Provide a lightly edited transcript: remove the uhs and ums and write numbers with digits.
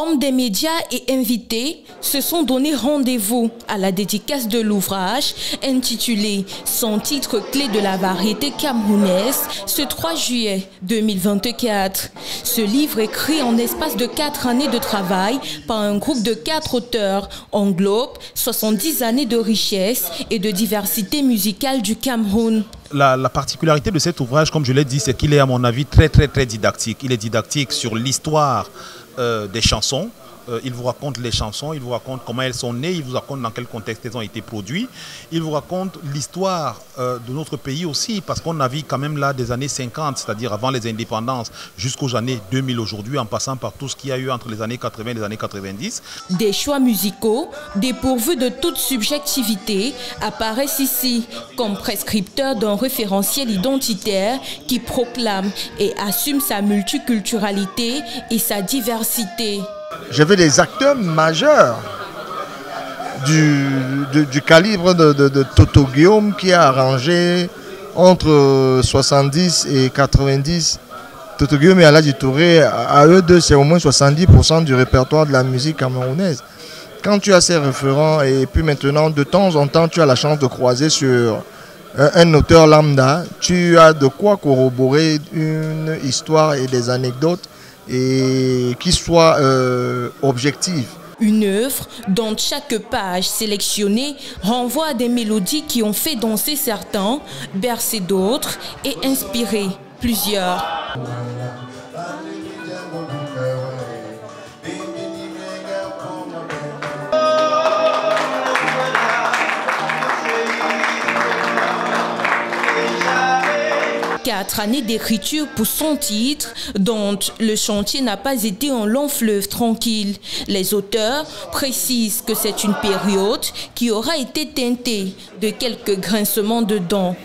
Hommes des médias et invités se sont donné rendez-vous à la dédicace de l'ouvrage intitulé « Son titre clé de la variété camerounaise » ce 3 juillet 2024. Ce livre, écrit en espace de 4 années de travail par un groupe de 4 auteurs, englobe 70 années de richesse et de diversité musicale du Cameroun. La particularité de cet ouvrage, comme je l'ai dit, c'est qu'il est à mon avis très didactique. Il est didactique sur l'histoire des chansons. Il vous raconte les chansons, il vous raconte comment elles sont nées, il vous raconte dans quel contexte elles ont été produites. Il vous raconte l'histoire de notre pays aussi, parce qu'on a vu quand même là des années 50, c'est-à-dire avant les indépendances, jusqu'aux années 2000 aujourd'hui, en passant par tout ce qu'il y a eu entre les années 80 et les années 90. Des choix musicaux dépourvus de toute subjectivité apparaissent ici comme prescripteurs d'un référentiel identitaire qui proclame et assume sa multiculturalité et sa diversité. J'avais des acteurs majeurs du calibre de Toto Guillaume qui a arrangé entre 70 et 90. Toto Guillaume et Aladji Touré, à eux deux, c'est au moins 70% du répertoire de la musique camerounaise. Quand tu as ces référents et puis maintenant, de temps en temps, tu as la chance de croiser sur un auteur lambda, tu as de quoi corroborer une histoire et des anecdotes et qui soit objective. Une œuvre dont chaque page sélectionnée renvoie à des mélodies qui ont fait danser certains, bercé d'autres et inspiré plusieurs. 4 années d'écriture pour son titre, dont le chantier n'a pas été un long fleuve tranquille. Les auteurs précisent que c'est une période qui aura été teintée de quelques grincements de dents.